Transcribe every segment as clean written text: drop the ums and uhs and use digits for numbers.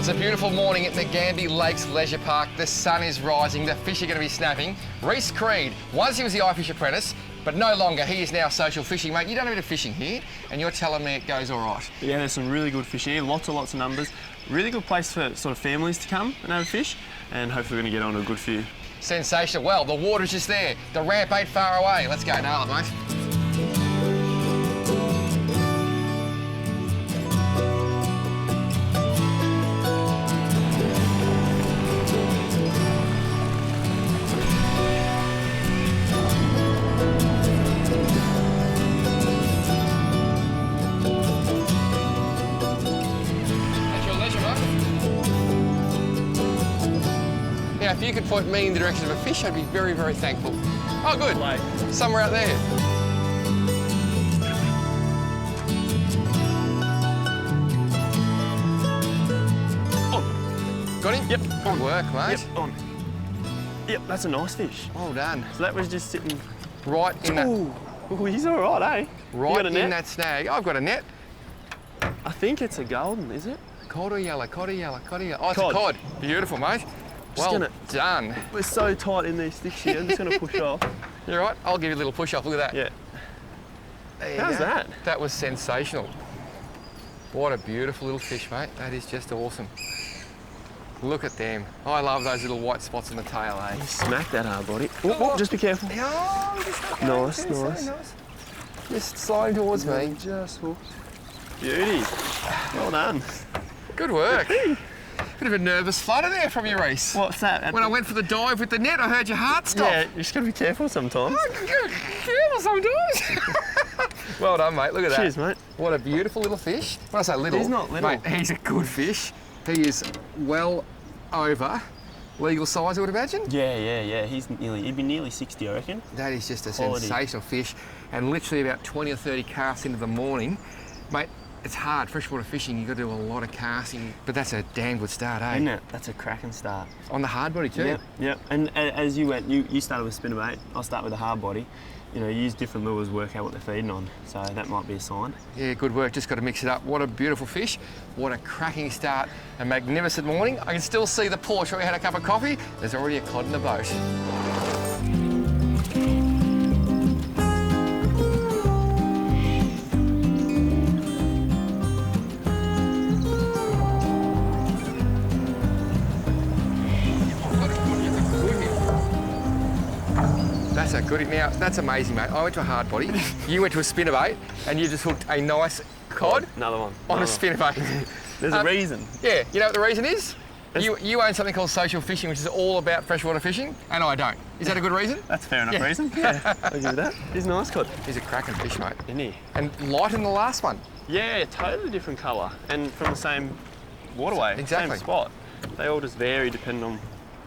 It's a beautiful morning at Nagambie Lakes Leisure Park. The sun is rising, the fish are going to be snapping. Rhys Creed, once he was the IFISH apprentice, but no longer. He is now social fishing. Mate, you don't have any fishing here, and you're telling me it goes all right. Yeah, there's some really good fishing here, lots of numbers. Really good place for sort of families to come and have a fish, and hopefully we're going to get on to a good few. Sensational. Well, the water's just there. The ramp ain't far away. Let's go, nail it, mate. Now, if you could point me in the direction of a fish, I'd be very, very thankful. Oh, good. Like, somewhere out there. on. Got him? Yep. Good work, mate. Yep, on. Yep, that's a nice fish. Well done. So that was just sitting... Right in that... Ooh, he's all right, eh? Right in that snag. I've got a net. I think it's a golden, is it? Cod or yellow, cod or yellow, cod or yellow. Oh, it's Cod. a cod. Beautiful, mate. Well done. We're so tight in these sticks here. I'm just going to push off. You're right. I'll give you a little push off. Look at that. Yeah. There you How's go. that? That was sensational. What a beautiful little fish, mate. That is just awesome. Look at them. I love those little white spots on the tail, eh? You smack that hard body. Oh, just be careful. Nice. Just sliding towards me. Just hooked. Beauty. Well done. Good work. Bit of a nervous flutter there from you, Rhys. What's that? When I went for the dive with the net, I heard your heart stop. Yeah, you just got to be careful sometimes. Careful sometimes. Well done, mate. Look at that. Cheers, mate. What a beautiful little fish. When I say little, He's not little. mate, he's a good fish. He is well over legal size, I would imagine. Yeah. He'd be nearly 60, I reckon. That is just a Quality. sensational fish. And literally about 20 or 30 casts into the morning, mate, it's hard, freshwater fishing, you've got to do a lot of casting, but that's a damn good start, eh? Isn't it? That's a cracking start. On the hard body too. Yep. And as you went, you started with spinnerbait, I'll start with a hard body. You know, use different lures, work out what they're feeding on. So that might be a sign. Yeah, good work, just got to mix it up. What a beautiful fish. What a cracking start. A magnificent morning. I can still see the porch where we had a cup of coffee. There's already a cod in the boat. That's a goodie. Now, that's amazing, mate. I went to a hard body, you went to a spinnerbait, and you just hooked a nice cod Another one. on a spinnerbait. There's a reason. Yeah, you know what the reason is? You own something called social fishing, which is all about freshwater fishing, and I don't. Is that a good reason? That's a fair enough reason. Yeah, I'll give you that. He's a nice cod. He's a cracking fish, mate. Isn't he? And light in the last one. Yeah, totally different colour. And from the same waterway, Exactly. same spot. They all just vary depending on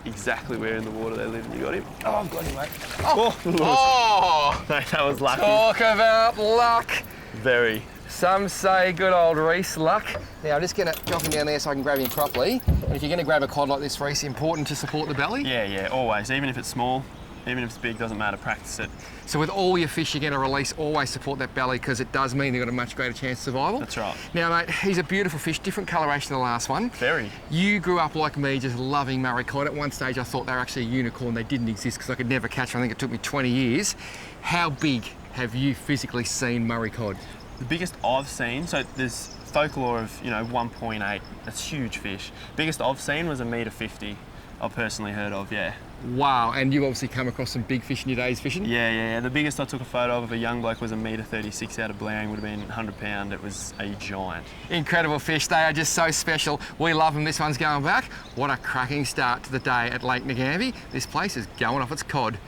exactly where in the water they live. And you got him? Oh, I've got him, mate. Oh! Mate, that was lucky. Talk about luck. Very. Some say good old Rhys luck. Now, I'm just going to drop him down there so I can grab him properly. And if you're going to grab a cod like this, Rhys, important to support the belly. Yeah, always. Even if it's small, even if it's big, doesn't matter, practice it. So with all your fish you're going to release, always support that belly because it does mean they've got a much greater chance of survival. That's right. Now, mate, he's a beautiful fish, different coloration than the last one. Very. You grew up like me, just loving Murray Cod. At one stage, I thought they were actually a unicorn. They didn't exist because I could never catch them. I think it took me 20 years. How big have you physically seen Murray Cod? The biggest I've seen, so there's folklore of, 1.8. That's huge fish. Biggest I've seen was 1.50 m. I've personally heard of, yeah. Wow, and you've obviously come across some big fish in your days fishing? Yeah. The biggest I took a photo of a young bloke was 1.36 m out of Blaring, would have been 100 pound. It was a giant. Incredible fish, they are just so special. We love them, this one's going back. What a cracking start to the day at Lake Nagambie. This place is going off its cod.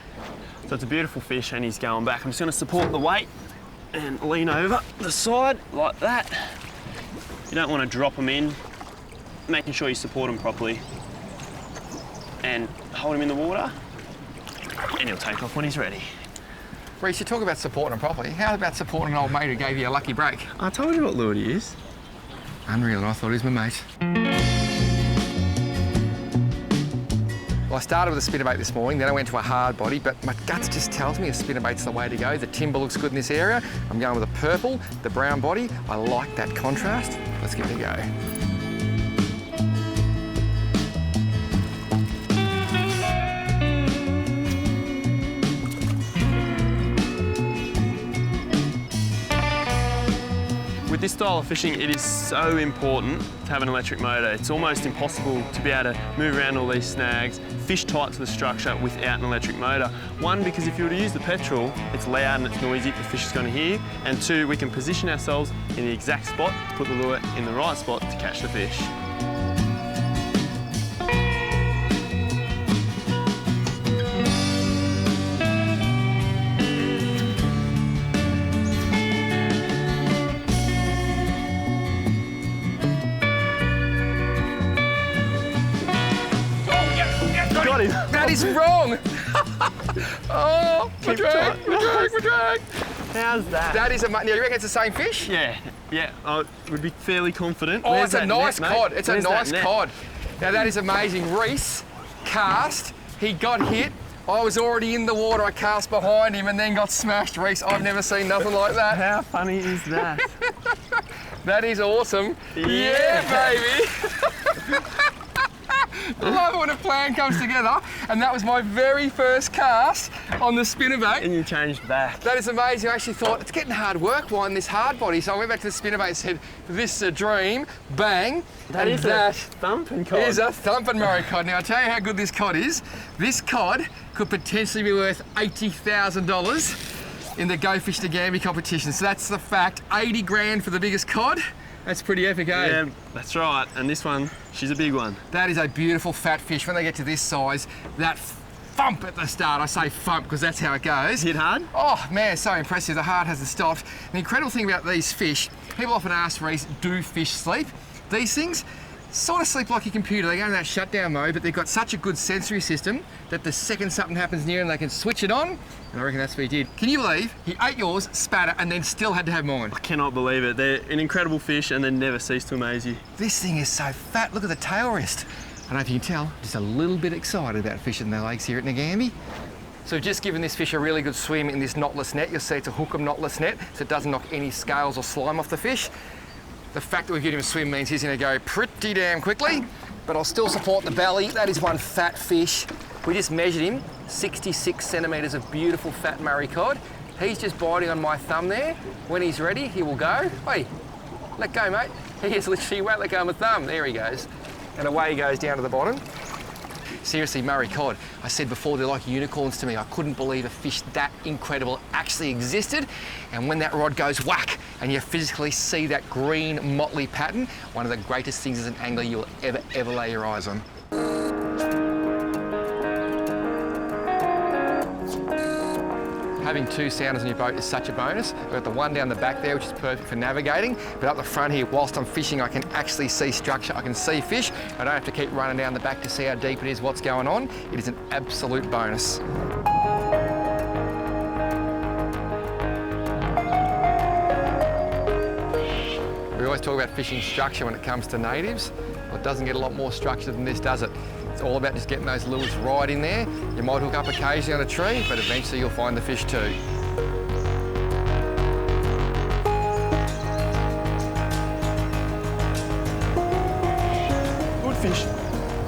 So it's a beautiful fish and he's going back. I'm just gonna support the weight and lean over the side like that. You don't want to drop them in, making sure you support them properly. And hold him in the water, and he'll take off when he's ready. Rhys, you talk about supporting them properly. How about supporting an old mate who gave you a lucky break? I told you what lure he is. Unreal, and I thought he was my mate. Well, I started with a spinnerbait this morning, then I went to a hard body, but my guts just tells me a spinnerbait's the way to go. The timber looks good in this area. I'm going with a purple, the brown body. I like that contrast. Let's give it a go. With this style of fishing, it is so important to have an electric motor. It's almost impossible to be able to move around all these snags, fish tight to the structure without an electric motor. One, because if you were to use the petrol, it's loud and it's noisy, the fish is going to hear. And two, we can position ourselves in the exact spot to put the lure in the right spot to catch the fish. Got him. That is wrong. Oh, my drag. How's that? That is a. Now, you reckon it's the same fish? Yeah, I would be fairly confident. Oh, Where's it's a that nice net, cod. mate? It's Where's a that nice net? cod. Now that is amazing. Rhys cast. He got hit. I was already in the water. I cast behind him and then got smashed. Rhys, I've never seen nothing like that. How funny is that? That is awesome. Yeah. Baby. Love it when a plan comes together. And that was my very first cast on the spinnerbait. And you changed back. That is amazing. I actually thought, it's getting hard work winding this hard body. So I went back to the spinnerbait and said, this is a dream. Bang. That is a thumping cod. Is a thumping Murray cod. Now, I'll tell you how good this cod is. This cod could potentially be worth $80,000 in the GOFISH Nagambie competition. So that's the fact. 80 grand for the biggest cod. That's pretty epic, eh? Yeah, that's right. And this one, she's a big one. That is a beautiful fat fish. When they get to this size, that thump at the start, I say thump because that's how it goes. Hit hard? Oh man, so impressive. The heart hasn't stopped. The incredible thing about these fish, people often ask Rhys, do fish sleep? These things sort of sleep like your computer. They go in that shutdown mode, but they've got such a good sensory system that the second something happens near them, they can switch it on. And I reckon that's what he did. Can you believe he ate yours, spat it, and then still had to have mine? I cannot believe it. They're an incredible fish and they never cease to amaze you. This thing is so fat. Look at the tail rest. I don't know if you can tell, just a little bit excited about fishing the lakes here at Nagambie. So we've just given this fish a really good swim in this knotless net. You'll see it's a hookem knotless net, so it doesn't knock any scales or slime off the fish. The fact that we've given him a swim means he's going to go pretty damn quickly, but I'll still support the belly. That is one fat fish. We just measured him, 66 centimetres of beautiful fat Murray cod. He's just biting on my thumb there. When he's ready, he will go. Hey, let go, mate. He is literally, won't let go of my thumb. There he goes. And away he goes down to the bottom. Seriously, Murray cod, I said before, they're like unicorns to me. I couldn't believe a fish that incredible actually existed. And when that rod goes whack and you physically see that green motley pattern, one of the greatest things as an angler you'll ever lay your eyes on. Having two sounders on your boat is such a bonus. I've got the one down the back there, which is perfect for navigating, but up the front here, whilst I'm fishing, I can actually see structure, I can see fish. I don't have to keep running down the back to see how deep it is, what's going on. It is an absolute bonus. We always talk about fishing structure when it comes to natives. Well, it doesn't get a lot more structure than this, does it? It's all about just getting those lures right in there. You might hook up occasionally on a tree, but eventually you'll find the fish too. Good fish.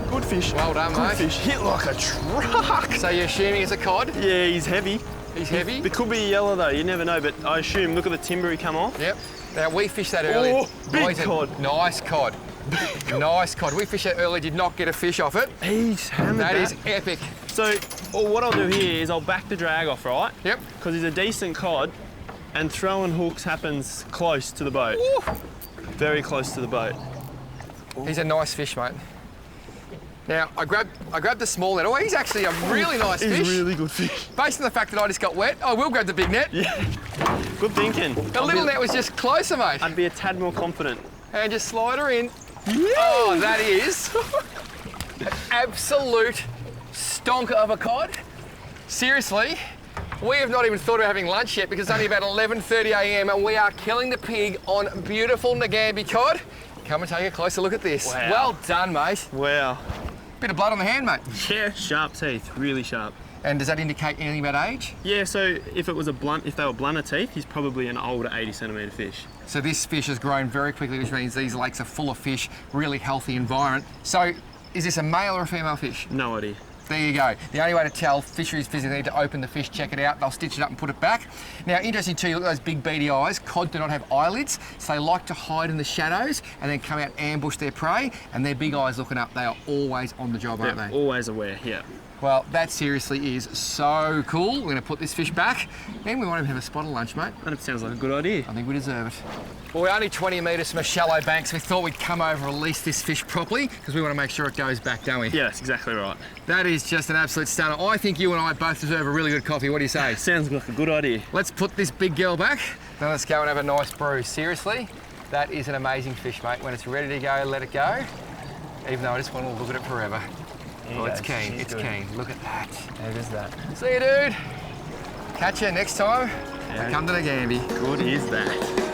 Good fish. Well done, mate. Good fish. Hit like a truck. So you're assuming it's a cod? Yeah, he's heavy. He's heavy? It could be yellow though, you never know, but I assume, look at the timber he come off. Yep. Now, we fished that earlier. Oh, big cod. Nice cod. Nice cod. We fished that earlier, did not get a fish off it. He's hammered That is epic. So, what I'll do here is I'll back the drag off, right? Yep. Because he's a decent cod, and throwing hooks happens close to the boat. Ooh. Very close to the boat. He's a nice fish, mate. Now, I grabbed the small net. Oh, he's actually a really nice fish. He's a really good fish. Based on the fact that I just got wet, I will grab the big net. Yeah. Good thinking. The little net was just closer, mate. I'd be a tad more confident. And just slide her in. Yeah. Oh, that is an absolute stonker of a cod. Seriously, we have not even thought about having lunch yet because it's only about 11:30 a.m. and we are killing the pig on beautiful Nagambie cod. Come and take a closer look at this. Wow. Well done, mate. Wow. Bit of blood on the hand, mate. Yeah, sharp teeth, really sharp. And does that indicate anything about age? Yeah, so if they were blunter teeth, he's probably an older 80 centimetre fish. So this fish has grown very quickly, which means these lakes are full of fish, really healthy environment. So is this a male or a female fish? No idea. There you go. The only way to tell fisheries physically need to open the fish, check it out, they'll stitch it up and put it back. Now, interesting too, look at those big beady eyes. Cod do not have eyelids, so they like to hide in the shadows and then come out and ambush their prey, and their big eyes looking up, they are always on the job, aren't they? Always aware, yeah. Well, that seriously is so cool. We're gonna put this fish back, and we want him to have a spot of lunch, mate. That sounds like a good idea. I think we deserve it. Well, we're only 20 metres from a shallow bank, so we thought we'd come over and release this fish properly, because we want to make sure it goes back, don't we? Yeah, that's exactly right. That is just an absolute stunner. I think you and I both deserve a really good coffee. What do you say? Sounds like a good idea. Let's put this big girl back, then let's go and have a nice brew. Seriously, that is an amazing fish, mate. When it's ready to go, let it go. Even though I just want to look at it forever. Oh, it's keen, it's keen. Look at that. It is that. See you, dude. Catch you next time. Yeah. Come to Nagambie. Good is that.